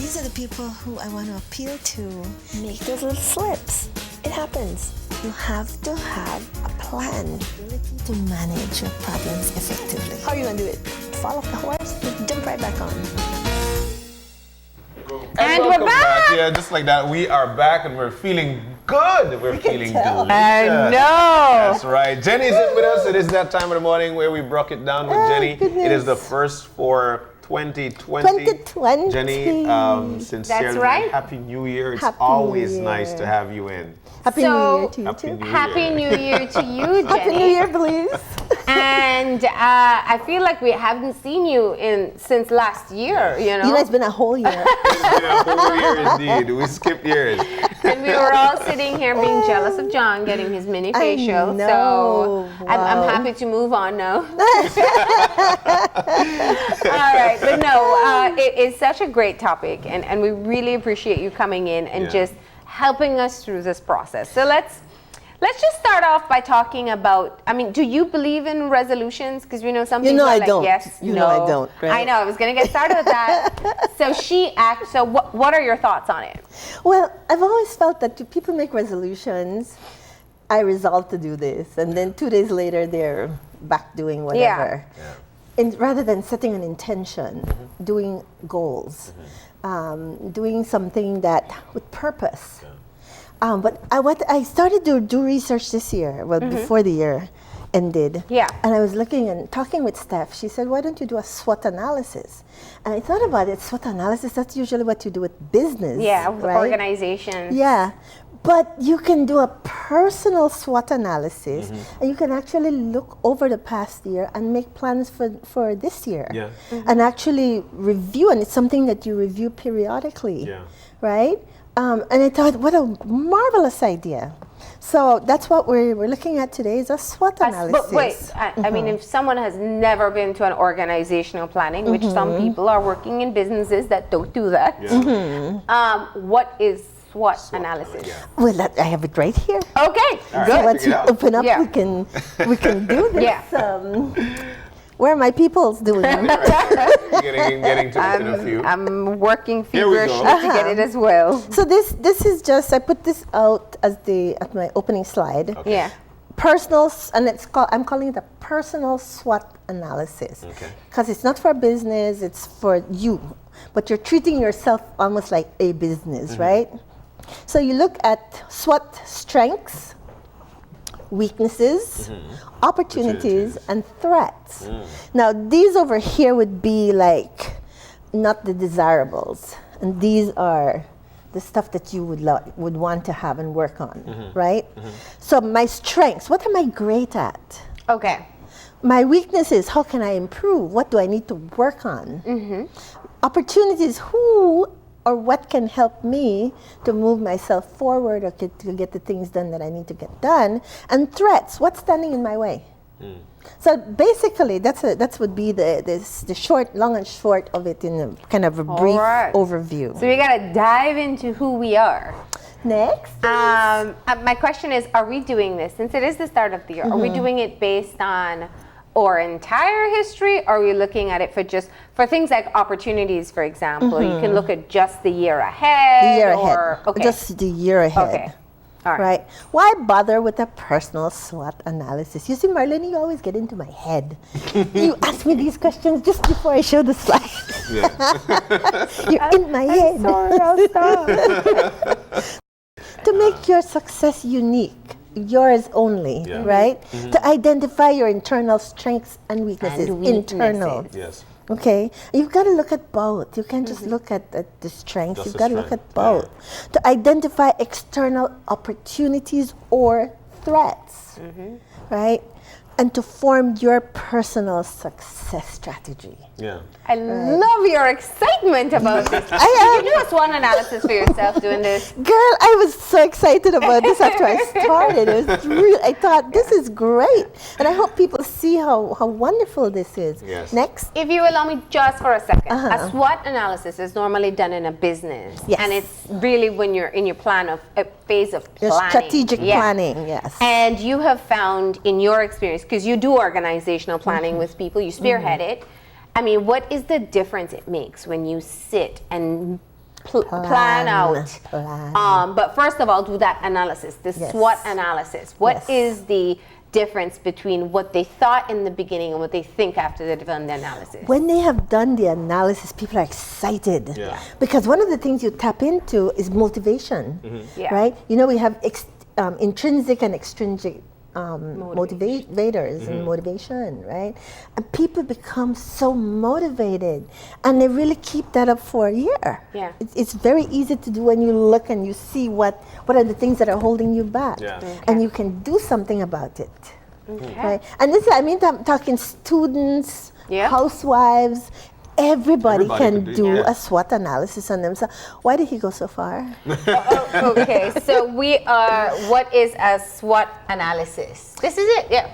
these are the people who I want to appeal to. Make those little slips. It happens. You have to have a plan to manage your problems effectively. How are you going to do it? Fall off the horse? Jump right back on. And we're back. Yeah, just like that. We are back and we're feeling good. We're feeling delicious. I know. That's right. Jenny's in with us. It is that time of the morning where we broke it down with Jenny. Goodness. It is the first for 2020. 2020. Jenny, sincerely, That's right. Happy New Year. It's Happy always New nice Year. to have you in. Happy So, New Year to you Happy too. New Happy Year. New Year to you, Jenny. Happy New Year, please. And I feel like we haven't seen you since last year, you know? You know, it's been a whole year. It's been a whole year indeed. We skipped years. And we were all sitting here being jealous of John getting his mini I facial. know. So I'm Wow. happy to move on now. All right, but no, it is such a great topic, and we really appreciate you coming in and just helping us through this process. So let's just start off by talking about, I mean, do you believe in resolutions? Because we know some people are I like, don't. yes, You no. know I don't, right? I know, I was going to get started with that. So what are your thoughts on it? Well, I've always felt that when people make resolutions, I resolve to do this, and then 2 days later they're back doing whatever. Yeah. And rather than setting an intention, doing goals, doing something that with purpose. But I started to do research this year, before the year ended. Yeah. And I was looking and talking with Steph. She said, why don't you do a SWOT analysis? And I thought about it, SWOT analysis, that's usually what you do with business. Yeah, with right? organizations. Yeah. But you can do a personal SWOT analysis, and you can actually look over the past year and make plans for this year. Yeah. And actually review, and it's something that you review periodically. Yeah. Right? And I thought, what a marvelous idea. So that's what we're looking at today is a SWOT analysis. But wait, I mean, if someone has never been to an organizational planning, which some people are working in businesses that don't do that, what is SWOT analysis? Yeah. Well, I have it right here. Okay, So good. once you open up, Yeah. we can do this. Yeah. Where are my peoples doing? Getting to the few. I'm working Here we go. feverishly to get it as well. So this is just, I put this out as at my opening slide. Okay. Yeah. Personal, and I'm calling it a personal SWOT analysis. Okay. Because it's not for business, it's for you. But you're treating yourself almost like a business, right? So you look at SWOT strengths, weaknesses, opportunities, and threats. Now, these over here would be like not the desirables, and these are the stuff that you would want to have and work on, right? So my strengths, what am I great at? Okay. My weaknesses, how can I improve? What do I need to work on? Opportunities, who or what can help me to move myself forward or to get the things done that I need to get done? And threats, what's standing in my way? So basically, that would be the short, long and short of it in a kind of a brief overview. So we gotta dive into who we are. Next. My question is, are we doing this, since it is the start of the year, are we doing it based on our entire history, or are we looking at it for things like opportunities, for example? You can look at just the year ahead. The year or, ahead. Okay. Just the year ahead. Okay. All right. Right. Why bother with a personal SWOT analysis? You see, Marlene, you always get into my head. You ask me these questions just before I show the slide. You're in my head. Sorry, I'll stop. To make your success unique, yours only, right? To identify your internal strengths and weaknesses. Internal. Yes. Okay, you've got to look at both. You can't just look at the strengths. Just You've the got to look strength, at both to identify external opportunities or threats, right? And to form your personal success strategy. Yeah. I love your excitement about this. Did you do a SWOT analysis for yourself doing this? Girl, I was so excited about this after I started. It was real. I thought this is great, and I hope people see how wonderful this is. Yes. Next. If you allow me just for a second, a SWOT analysis is normally done in a business. Yes. And it's really when you're in your phase of Your planning. strategic planning, yes. And you have found in your experience, because you do organizational planning with people, you spearhead it. I mean, what is the difference it makes when you sit and plan out. But first of all, do that analysis, the SWOT analysis. What is the difference between what they thought in the beginning and what they think after they've done the analysis? When they have done the analysis, people are excited because one of the things you tap into is motivation, right? You know, we have intrinsic and extrinsic motivators and motivation, right? And people become so motivated, and they really keep that up for a year. Yeah, it's very easy to do when you look and you see what are the things that are holding you back, and you can do something about it. Right? And this, I mean, I'm talking students, housewives. Everybody can do a SWOT analysis on themselves. Why did he go so far? Okay, so we are, what is a SWOT analysis? This is it,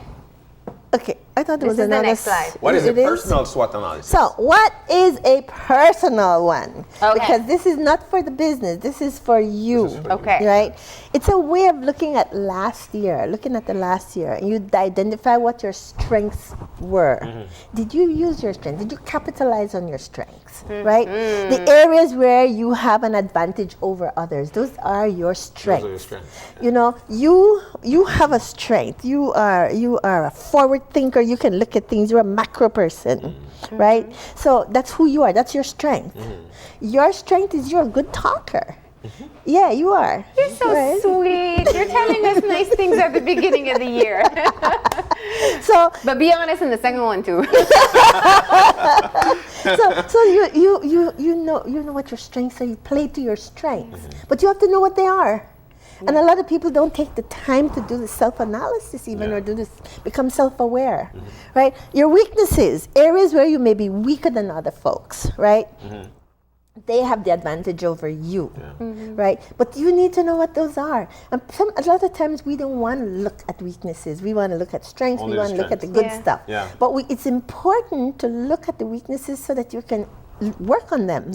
Okay, I thought there was another. This is the next slide. What is a personal SWOT analysis? So, what is a personal one? Okay. Because this is not for the business. This is for you. Okay. Right? It's a way of looking at last year, and you identify what your strengths were. Did you use your strengths? Did you capitalize on your strengths? Right? The areas where you have an advantage over others, those are your strengths. Those are your strengths. You know, you have a strength. You are a forward thinker. You can look at things. You're a macro person, right? So that's who you are. That's your strength. Your strength is you're a good talker. Yeah, you are. You're so sweet. You're telling us nice things at the beginning of the year. But be honest in the second one too. So you know what your strengths are. You play to your strengths, but you have to know what they are. And a lot of people don't take the time to do the self-analysis or do this, become self-aware, right? Your weaknesses, areas where you may be weaker than other folks, right? They have the advantage over you, right? But you need to know what those are. And a lot of times we don't want to look at weaknesses. We want to look at strengths. We want to look at the good stuff. But it's important to look at the weaknesses so that you can work on them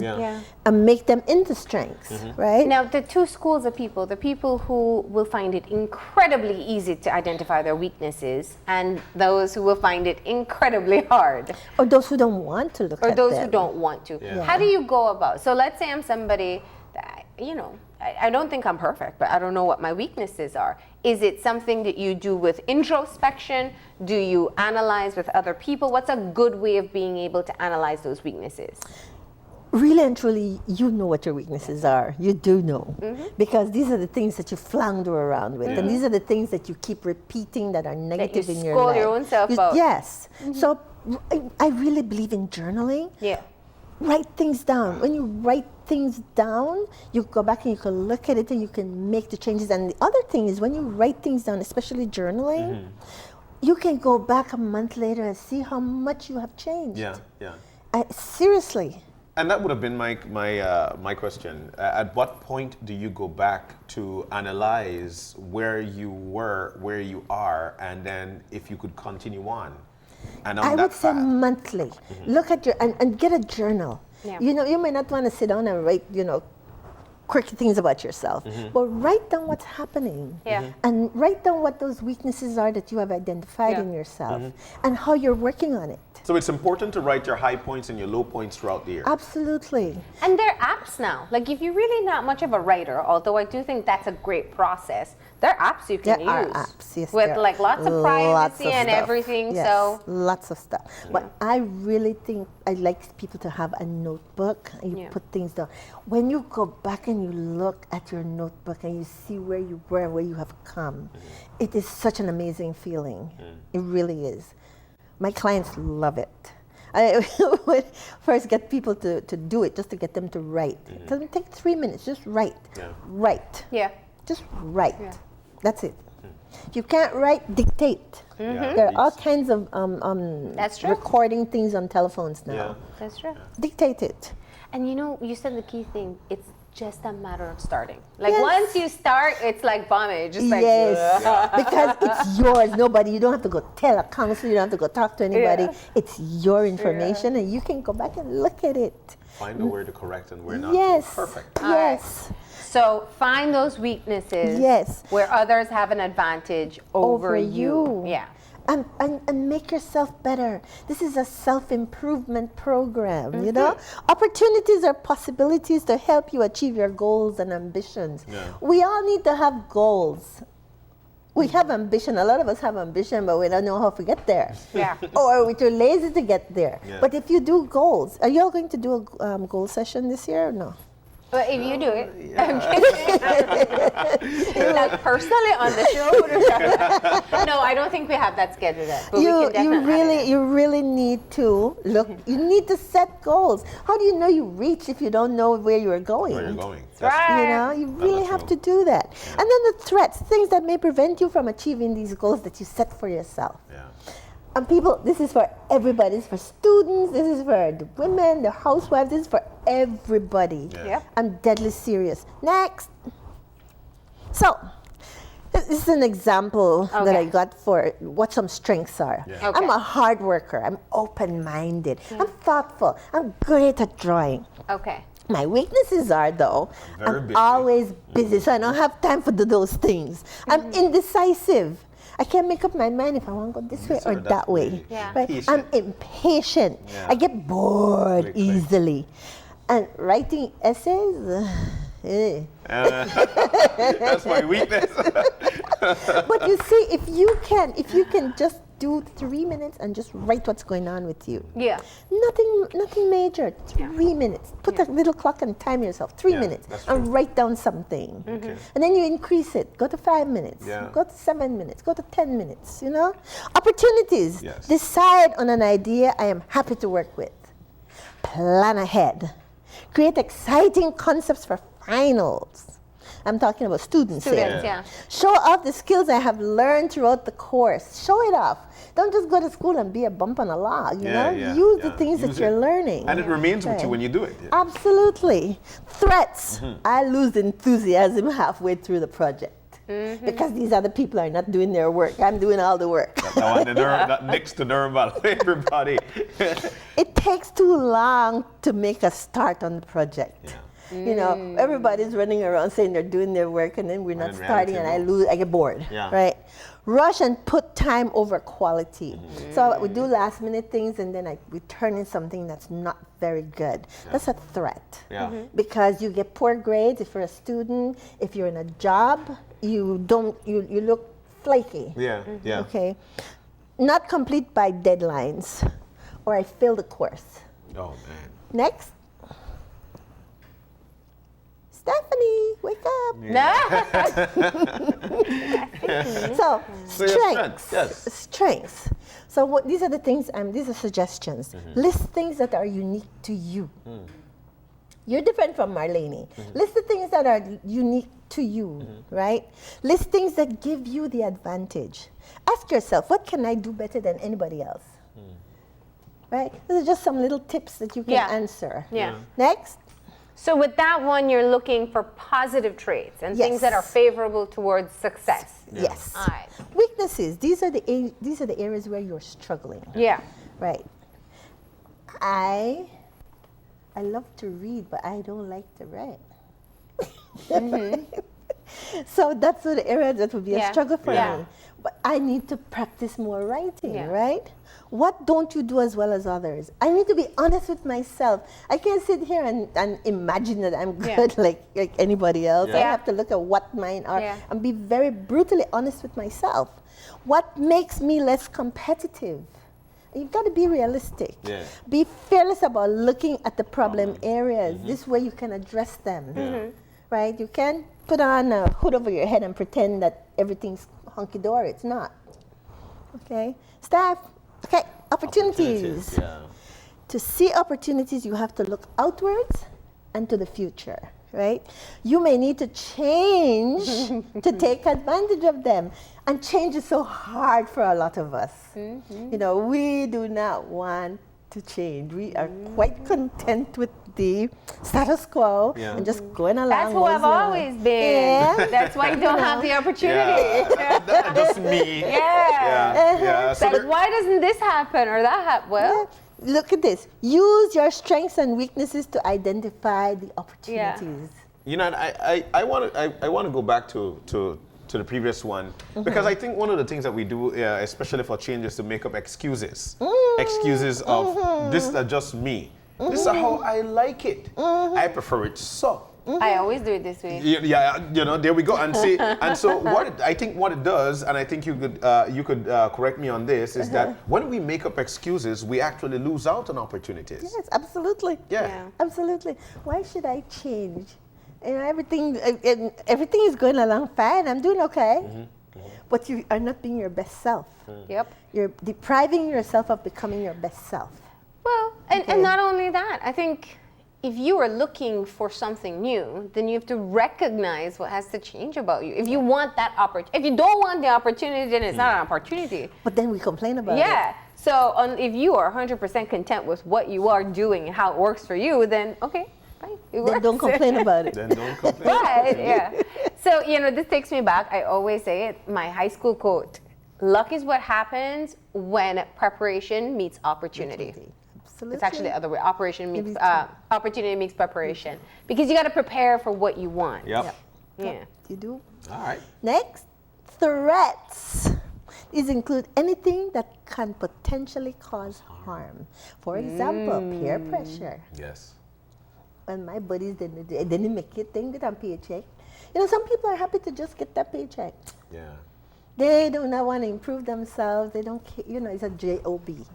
and make them into strengths, right? Now, the two schools of people, the people who will find it incredibly easy to identify their weaknesses and those who will find it incredibly hard. Or those who don't want to look at them. Or those who don't want to. How do you go about, so let's say I'm somebody that, you know, I don't think I'm perfect, but I don't know what my weaknesses are. Is it something that you do with introspection? Do you analyze with other people? What's a good way of being able to analyze those weaknesses? Really and truly, you know what your weaknesses are. You do know. Because these are the things that you flounder around with. And these are the things that you keep repeating that are negative in your life. Scold your own self out. Yes. So I really believe in journaling. Write things down. When you write things down, you go back and you can look at it and you can make the changes. And the other thing is when you write things down, especially journaling, you can go back a month later and see how much you have changed. Seriously. And that would have been my question. At what point do you go back to analyze where you were, where you are, and then if you could continue on? And I would say monthly. Look at and get a journal. You know, you may not want to sit down and write, you know, quirky things about yourself, but write down what's happening. And write down what those weaknesses are that you have identified in yourself and how you're working on it. So it's important to write your high points and your low points throughout the year. Absolutely. And there are apps now. Like if you're really not much of a writer, although I do think that's a great process, there are apps you can use. There are apps, yes. With like lots of privacy and everything. Yes, so lots of stuff. But I really think I like people to have a notebook and you put things down. When you go back and you look at your notebook and you see where you were and where you have come, it is such an amazing feeling. It really is. My clients love it. I would first get people to do it, just to get them to write. Tell them, take 3 minutes, just write. Write. Just write. That's it. If you can't write, dictate. There are all kinds of recording things on telephones now. That's true. Dictate it. And you know, you said the key thing, it's just a matter of starting. Like once you start, it's like vomit. Just like because it's yours. You don't have to go tell a counselor, you don't have to go talk to anybody. It's your information and you can go back and look at it. Find where to correct and where not to. Perfect. Yes. So find those weaknesses where others have an advantage over you. and make yourself better. This is a self-improvement program, you know? Opportunities are possibilities to help you achieve your goals and ambitions. Yeah. We all need to have goals. We have ambition. A lot of us have ambition, but we don't know how to get there. Yeah. Or we're too lazy to get there. Yeah. But if you do goals, are you all going to do a goal session this year or no? Well, if you do it, I'm kidding. Like personally on the show. No, I don't think we have that scheduled yet. But we can definitely you really need to look. You need to set goals. How do you know you reach if you don't know where you're going? Where you're going. right. You know, you really That's have true. to do that. And then the threats, things that may prevent you from achieving these goals that you set for yourself. Yeah. And people, this is for everybody. This is for students. This is for the women, the housewives. This is for everybody. Yeah. Yep. I'm deadly serious. Next. So, this is an example that Okay. I got for what some strengths are. Yeah. Okay. I'm a hard worker. I'm open-minded. I'm thoughtful. I'm great at drawing. Okay. My weaknesses are, though, Very I'm busy. always busy, so I don't have time for those things. I'm indecisive. I can't make up my mind if I want to go this way Yes, or sir, that that's way. me. Yeah. Right? Patient. I'm impatient. Yeah. I get bored Quickly. easily. And writing essays, That's my weakness. but you see, if you can just do 3 minutes and just write what's going on with you. Yeah. Nothing major. 3 minutes. Put a little clock and time yourself. 3 Yeah, minutes. that's And true. write down something. Okay. And then you increase it. Go to 5 minutes. Yeah. Go to 7 minutes. Go to 10 minutes. You know? Opportunities. Yes. Decide on an idea I am happy to work with. Plan ahead. Create exciting concepts for finals. I'm talking about students here. Students, yeah. Show off the skills I have learned throughout the course. Show it off. Don't just go to school and be a bump on a log, you know? Use the things that Use you're it. learning. And it remains with you Right. when you do it. Yeah. Absolutely. Threats. I lose enthusiasm halfway through the project. Because these other people are not doing their work. I'm doing all the work. That one, that next to Nerval, everybody. It takes too long to make a start on the project. You know, everybody's running around saying they're doing their work, and then we're not in starting, and reality, I get bored. Yeah. Right? Rush and put time over quality. So we do last minute things, and then we turn in something that's not very good. That's a threat. Yeah. Because you get poor grades if you're a student. If you're in a job, you look flaky. Yeah. Yeah. Okay. Not complete by deadlines, or I fail the course. Oh man. Next. Stephanie, wake up. So, So your strengths. strengths, yes. Strengths. So these are the things, these are suggestions. List things that are unique to you. You're different from Marlene. List the things that are unique to you, right? List things that give you the advantage. Ask yourself, what can I do better than anybody else? Right? These are just some little tips that you can Yeah. answer. Yeah. Next. So with that one, you're looking for positive traits and things that are Yes. favorable towards success. Yes. All right. Weaknesses. These are the areas where you're struggling. Yeah. Right. I love to read, but I don't like to write. So that's the area that would be Yeah. a struggle for Yeah. me. But I need to practice more writing, Yeah. right? What don't you do as well as others? I need to be honest with myself. I can't sit here and imagine that I'm Yeah. good like anybody else. I Yeah. have to look at what mine are Yeah. and be very brutally honest with myself. What makes me less competitive? You've got to be realistic. Yeah. Be fearless about looking at the problem areas. This way you can address them. Right? You can't put on a hood over your head and pretend that everything's hunky-dory. It's not. Okay? Staff. Okay, opportunities. Yeah. To see opportunities, you have to look outwards and to the future, right? You may need to change to take advantage of them. And change is so hard for a lot of us. You know, we do not want to change. We are quite content with the status quo Yeah. and just going along. That's who I've moseying always along. been. Yeah. That's why you don't have the opportunity. Just me. Yeah. Yeah. Yeah. So Like, there- why doesn't this happen or that happen? Well, Look at this. Use your strengths and weaknesses to identify the opportunities. you know, I want to go back to to the previous one, because I think one of the things that we do, especially for change, is to make up excuses. Excuses of, this is just me. This is how I like it. I prefer it so. I always do it this way. Yeah, you know, there we go. And see, and so I think what it does, and I think you could correct me on this, is that when we make up excuses, we actually lose out on opportunities. Yes, absolutely. Yeah. Absolutely. Why should I change? You know, everything is going along fine. I'm doing okay. But you are not being your best self. Yep. You're depriving yourself of becoming your best self. Well, and not only that, I think if you are looking for something new, then you have to recognize what has to change about you. If you want that opportunity, if you don't want the opportunity, then it's not an opportunity. But then we complain about it. Yeah. So if you are 100% content with what you are doing and how it works for you, then okay, fine. It works. Then don't complain about it. Then don't complain. But yeah. So this takes me back. I always say it. My high school quote: "Luck is what happens when preparation meets opportunity." Absolutely. It's actually the other way. Opportunity meets preparation, because you got to prepare for what you want. Yep. Yeah. You do. All right. Next, threats. These include anything that can potentially cause harm. For example, peer pressure. Yes. When my buddies didn't make it, they get a paycheck. You know, some people are happy to just get that paycheck. Yeah. They do not want to improve themselves. They don't care. You know, it's a job.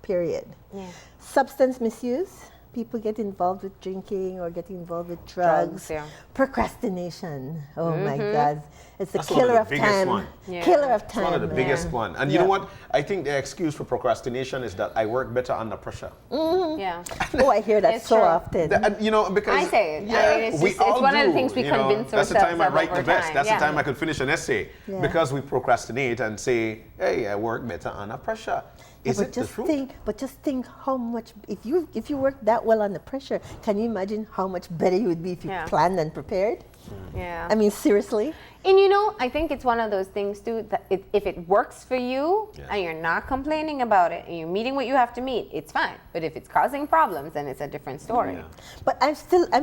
Period. Yeah. Substance misuse. People get involved with drinking or get involved with drugs. yeah. Procrastination. Oh my God. It's the That's one killer of of the biggest time. one. Yeah. Killer of It's time. one of the biggest man. one. And you know what? I think the excuse for procrastination is that I work better under pressure. Yeah. Oh, I hear that It's so true. often. And, you know, because I say it. Yeah, I mean, it's we just- it's all one of the do, things we you know. convince That's the time I ourselves write of the over best. time. That's Yeah. the time I could finish an essay, Yeah. because we procrastinate and say, "Hey, I work better under pressure." Is but it the just truth? just think how much if you work that well under pressure, can you imagine how much better you would be if you Yeah. planned and prepared? Yeah. I mean, seriously. And I think it's one of those things too that if it works for you and you're not complaining about it and you're meeting what you have to meet, it's fine. But if it's causing problems, then it's a different story. Yeah. But I'm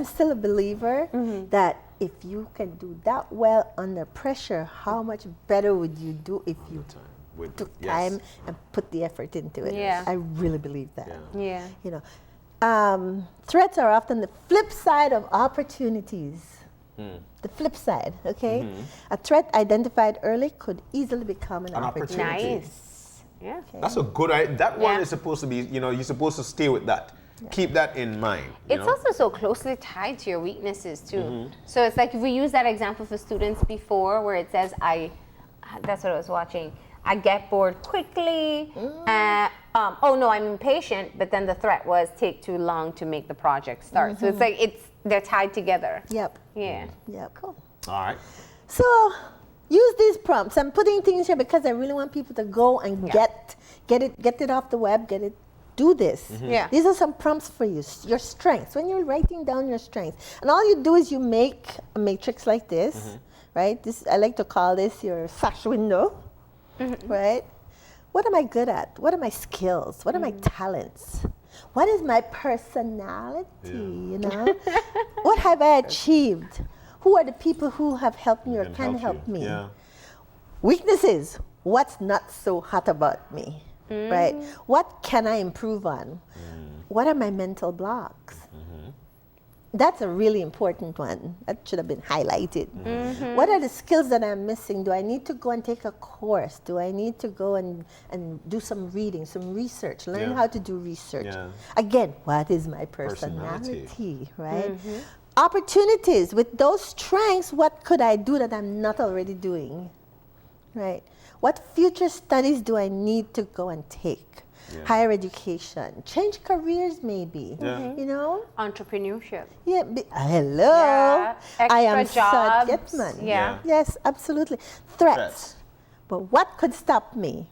still a believer that if you can do that well under pressure, how much better would you do if you took time and put the effort into it? Yeah. I really believe that. Yeah. Yeah. You know, threats are often the flip side of opportunities. The flip side, okay? A threat identified early could easily become an opportunity. Nice. Yeah. That's a good idea. That one Yeah. is supposed to be, you're supposed to stay with that. Keep that in mind. you It's know? also so closely tied to your weaknesses too. So it's like if we use that example for students before, where it says that's what I was watching. I get bored quickly. Oh no, I'm impatient. But then the threat was take too long to make the project start. So it's like they're tied together. Yep. Yeah. Yep. Cool. All right. So use these prompts. I'm putting things here because I really want people to go and get it off the web, do this. Yeah. These are some prompts for you, your strengths. When you're writing down your strengths, and all you do is you make a matrix like this, right? I like to call this your sash window, right? What am I good at? What are my skills? What are my talents? What is my personality? You know, what have I achieved? Who are the people who have helped me or can help me? Yeah. Weaknesses. What's not so hot about me? Right? What can I improve on? What are my mental blocks? That's a really important one. That should have been highlighted. What are the skills that I'm missing? Do I need to go and take a course? Do I need to go and do some reading, some research, learn how to do research? Yeah. Again, what is my personality, right? Opportunities. With those strengths, what could I do that I'm not already doing? Right? What future studies do I need to go and take? Higher education, change careers maybe, you know? Entrepreneurship. Yeah, hello. Yeah. I am Extra jobs. Get money. Yeah. Yes, absolutely. Threats. But what could stop me?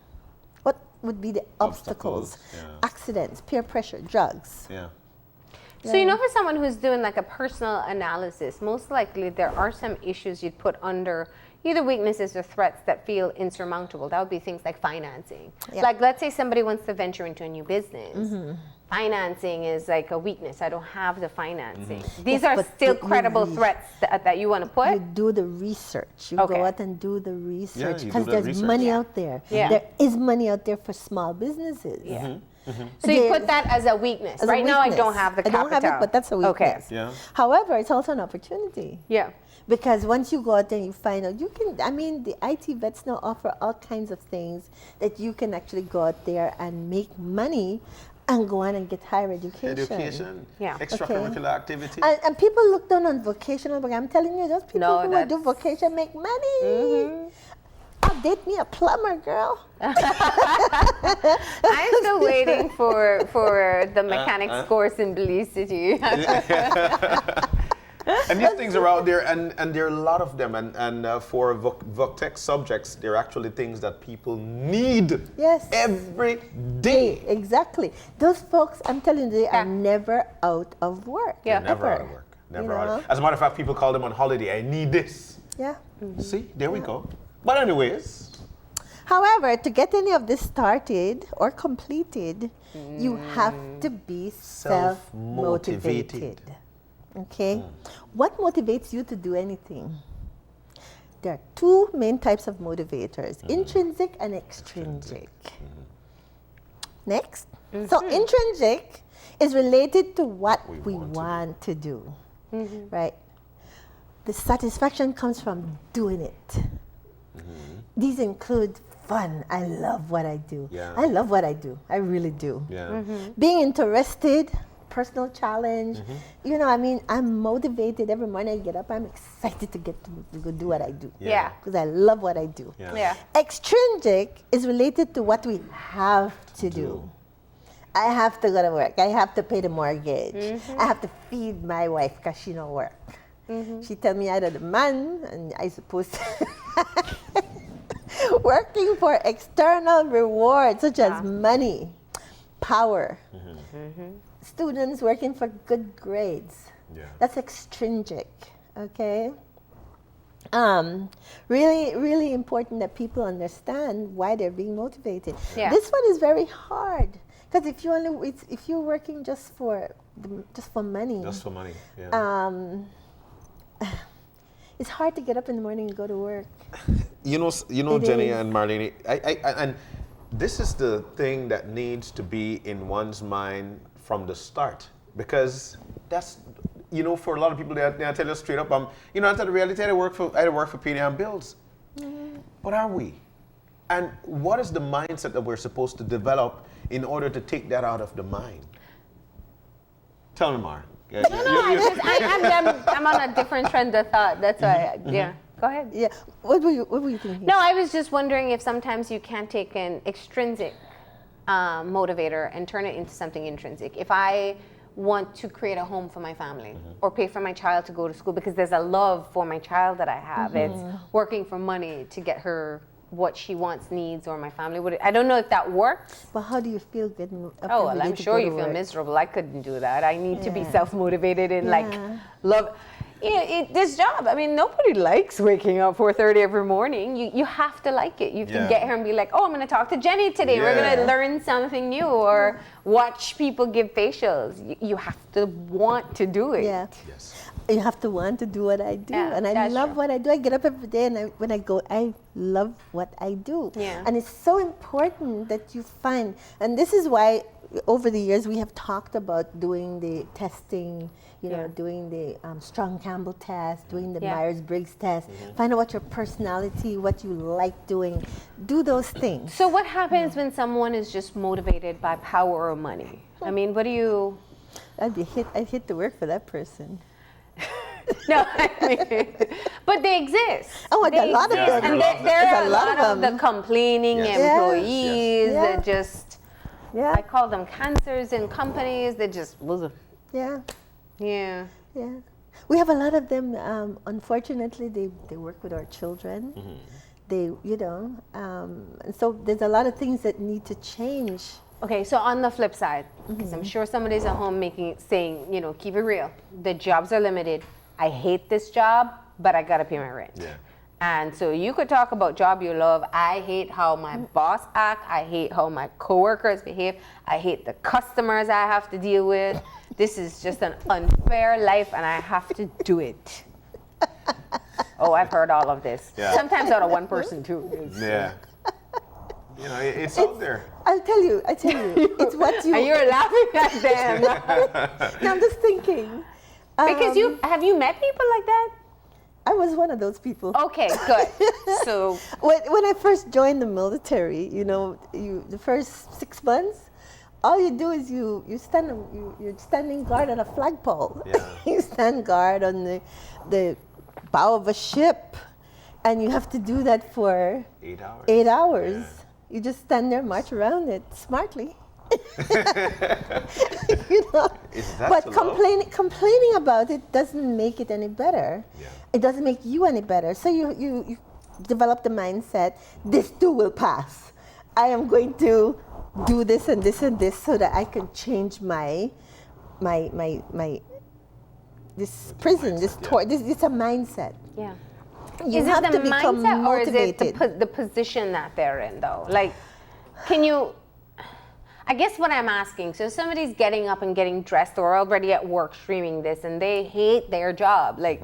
What would be the obstacles? Accidents, peer pressure, drugs. Yeah. So for someone who's doing like a personal analysis, most likely there are some issues you'd put under either weaknesses or threats that feel insurmountable. That would be things like financing. Like let's say somebody wants to venture into a new business. financing is like a weakness. I don't have the financing. These Yes, are but still you credible threats that you want to put. You do the research. You Okay. go out and do the research you because do the there's research. money Yeah. out there. Yeah. There is money out there for small businesses. Yeah. So you put that as a weakness. As a Right now, I weakness. don't have the I capital. don't have it, but that's a weakness. Okay. Yeah. However, it's also an opportunity. Yeah. Because once you go out there and you find out, you can, I mean, the IT vets now offer all kinds of things that you can actually go out there and make money and go on and get higher education. Education, Yeah. extracurricular activity. And people look down on vocational, but I'm telling you, those people No, who do that's- vocation make money. I'll date me a plumber, girl. I'm still waiting for the mechanics course in Belize City. And these things are out there, and there are a lot of them. And for VocTech subjects, they're actually things that people need Yes. every day. Exactly. Those folks, I'm telling you, they Yeah. are never out of work. Yeah. Never out Ever. of work. Never You out of know? As a matter of fact, people call them on holiday. I need this. Yeah. See, there we go. But anyways, However, to get any of this started or completed, you have to be self-motivated. Okay? What motivates you to do anything? There are two main types of motivators, intrinsic and extrinsic. Next. So intrinsic is related to what we want to do. Right? The satisfaction comes from doing it. These include fun. I love what I do. Yeah. I love what I do. I really do. yeah. Being interested, personal challenge. You know, I mean, I'm motivated every morning I get up. I'm excited to get to go do what I do. Yeah. Because I love what I do. Yeah. Yeah. Extrinsic is related to what we have to do. I have to go to work. I have to pay the mortgage. I have to feed my wife because she don't work. She tell me I don't man and I supposed to working for external rewards such as money, power. Students working for good grades. Yeah. That's extrinsic. Okay. Really, really important that people understand why they're being motivated. Yeah. This one is very hard because if if you're working just for money, Just for money. Yeah. it's hard to get up in the morning and go to work. You know, It Jenny is. and Marlene, and this is the thing that needs to be in one's mind from the start, because that's, for a lot of people, they tell you straight up, I tell the reality, I work for paying our bills. But are we? And what is the mindset that we're supposed to develop in order to take that out of the mind? Tell me, Mar. No, I'm on a different trend of thought. That's why. Yeah. Go ahead. Yeah. What were you thinking? No, I was just wondering if sometimes you can take an extrinsic motivator and turn it into something intrinsic. If I want to create a home for my family or pay for my child to go to school because there's a love for my child that I have, it's working for money to get her what she wants, needs, or my family. I don't know if that works. But how do you feel getting up Oh, every well, day I'm to sure go you to feel work? miserable. I couldn't do that. I need to be Yeah. self-motivated and like Yeah. love. This job, I mean, nobody likes waking up 4:30 every morning. You have to like it. You can Yeah. get here and be like, oh, I'm going to talk to Jenny today. We're going Yeah. to learn something new or watch people give facials. You have to want to do it. Yeah. Yes. You have to want to do what I do. Yeah, And I that's love true. what I do. I get up every day and when I go, I love what I do. Yeah. And it's so important that you find, and this is why over the years we have talked about doing the testing, Yeah. doing the Strong Campbell test, doing the Yeah. Myers-Briggs test, find out what your personality, what you like doing, do those things. So what happens when someone is just motivated by power or money? I mean, what do you... I'd hit to work for that person. No, I mean, but they exist. Oh, They a lot of exist. them. And There's there are a a lot lot of of the them. complaining Yes. employees Yes. that just, Yeah, I call them cancers in companies that just, yeah. yeah. Yeah, we have a lot of them. Unfortunately, they work with our children. They, and so there's a lot of things that need to change. Okay, so on the flip side, because I'm sure somebody's at home saying, keep it real. The jobs are limited. I hate this job, but I gotta pay my rent. Yeah. And so you could talk about job you love. I hate how my boss act. I hate how my coworkers behave. I hate the customers I have to deal with. This is just an unfair life and I have to do it. Oh, I've heard all of this. Yeah. Sometimes out of one person too. Yeah. You know, it's out there. I tell you, it's what you. And you're laughing at them. No, I'm just thinking. Because have you met people like that? I was one of those people. Okay, good. So When I first joined the military, the first 6 months, all you do is you're standing guard on a flagpole. Yeah. You stand guard on the bow of a ship, and you have to do that for 8 hours. 8 hours. Yeah. You just stand there, march around it smartly. Is that But to love? complaining about it doesn't make it any better. Yeah. It doesn't make you any better. So you develop the mindset, this too will pass. I am going to do this and this and this so that I can change my this prison, this mindset, tour. This it's a mindset. yeah. You Is have it to the become mindset or is it motivated. the position that they're in though? Like, can you, I guess what I'm asking, so somebody's getting up and getting dressed or already at work streaming this and they hate their job. Like,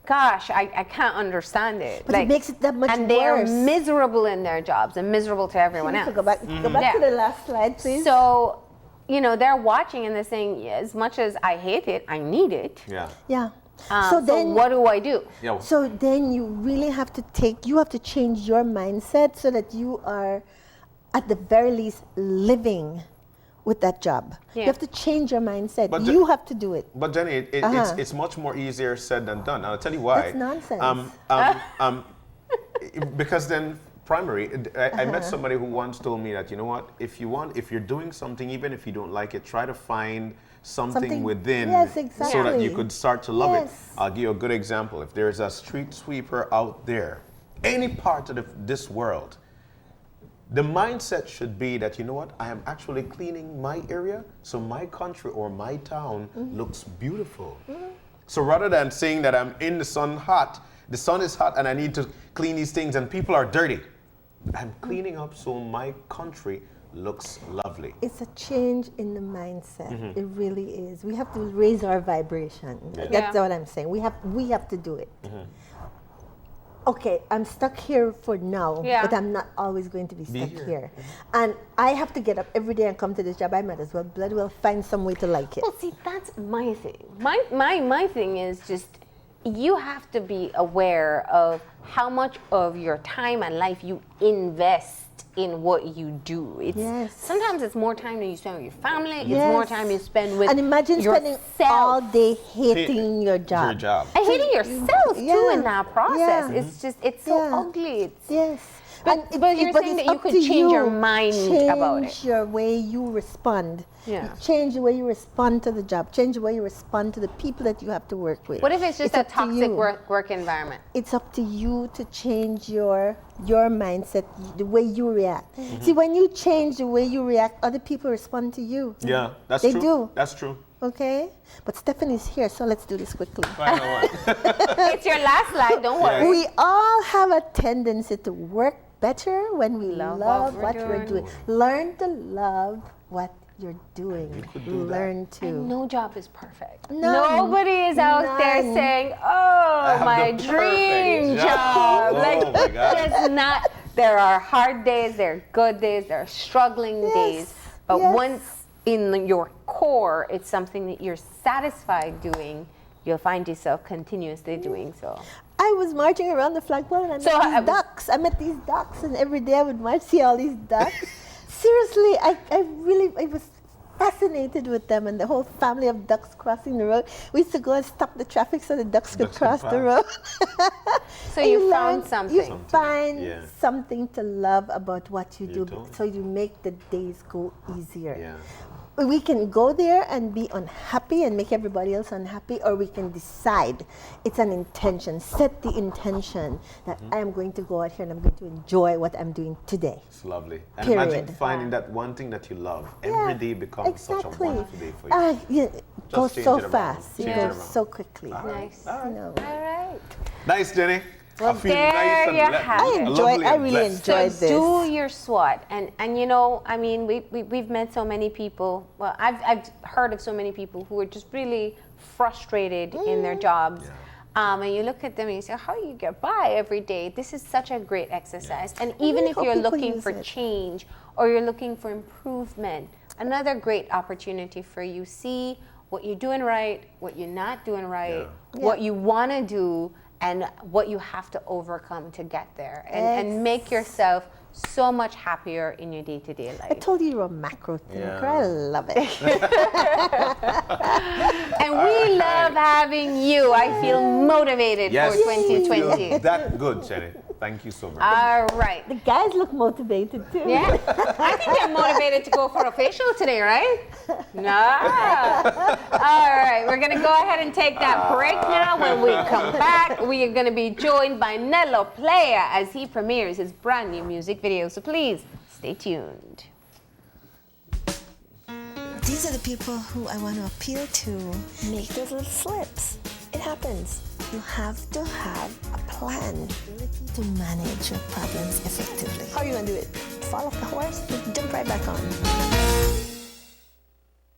gosh, I can't understand it. But like, it makes it that much and they're worse. miserable in their jobs and miserable to everyone else. Go back to Yeah. the last slide, please. So, they're watching and they're saying, yeah, as much as I hate it, I need it. Yeah. Yeah. So what do I do? Yeah. So then you really have to change your mindset so that you are, at the very least, living with that job. Yeah. You have to change your mindset. But You have to do it. But Jenny, it's much more easier said than done. I'll tell you why. That's nonsense. Because then I met somebody who once told me that, you know what, if you're doing something, even if you don't like it, try to find something within Yes, so that exactly. you could start to love it. Yes. I'll give you a good example. If there's a street sweeper out there, any part of this world, the mindset should be that, you know what, I am actually cleaning my area so my country or my town looks beautiful. So rather than saying that I'm in the sun is hot and I need to clean these things and people are dirty, I'm cleaning up so my country looks lovely. It's a change in the mindset. It really is. We have to raise our vibration. That's what I'm saying. We have to do it. Okay, I'm stuck here for now, but I'm not always going to be stuck here. And I have to get up every day and come to this job. I might as well bloody well find some way to like it. Well, see, that's my thing. My thing is just you have to be aware of how much of your time and life you invest in what you do. It's sometimes it's more time than you spend with your family. It's more time you spend with and imagine spending yourself. all day hating your job. Your job. And hating yourself too in that process. Yeah. It's just it's so ugly. Yes. But you're saying that you up could to change your mind about it. Change your way you respond. Yeah. Change the way you respond to the job. Change the way you respond to the people that you have to work with. What if it's just a up to toxic you. work environment? It's up to you to change your mindset, the way you react. See, when you change the way you react, other people respond to you. Yeah, that's They true. do. That's true. Okay? But Stephanie's here, so let's do this quickly. It's your last slide, don't worry. We all have a tendency to work better when we love what we're doing. Learn to love what you're doing. Learn to. And no job is perfect. None. Nobody is out there None. saying, "Oh, have my the dream perfect job." job. Oh my God. Just not. There are hard days. There are good days. There are struggling days. But once in your core, it's something that you're satisfied doing, you'll find yourself continuously doing so. I was marching around the flagpole and I met these ducks. I met these ducks, and every day I would march, see all these ducks. Seriously, I was fascinated with them and the whole family of ducks crossing the road. We used to go and stop the traffic so the ducks could cross the road. So And you found learn- something. You find something to love about what you do, don't. so you make the days go easier. Yeah. We can go there and be unhappy and make everybody else unhappy, or we can decide. It's an intention. Set the intention that I am going to go out here and I'm going to enjoy what I'm doing today. It's lovely. And Period. imagine finding that one thing that you love. Every day becomes such a wonderful day for you. It goes change so it around. fast. It Change it goes around. so quickly. Nice. You know. All right. Nice, Jenny. Well, I feel there nice and you ble- have I it. enjoyed. lovely I and really blessed. enjoyed So this. do your SWOT, and you know, I mean, we've met so many people. Well, I've heard of so many people who are just really frustrated in their jobs. And you look at them and you say, how do you get by every day? This is such a great exercise. And even really if hope you're people looking use for it. change or you're looking for improvement, another great opportunity for you. See what you're doing right, what you're not doing right, what you want to do, and what you have to overcome to get there. And make yourself so much happier in your day-to-day I life. told you you're a macro thinker. Yeah. I love it. And we love having you. I feel motivated Yes, for you 2020. feel that good, Jenny. Thank you so much. All right. The guys look motivated too. Yeah, I think they're motivated to go for a facial today, right? No. All right, we're going to go ahead and take that break now. When we come back, we are going to be joined by Nello Playa as he premieres his brand new music video. So please stay tuned. These are the people who I want to appeal to. Make those little slips. It happens. You have to have a plan. Ability to manage your problems effectively. How are you going to do it? Fall off the horse? Jump right back on.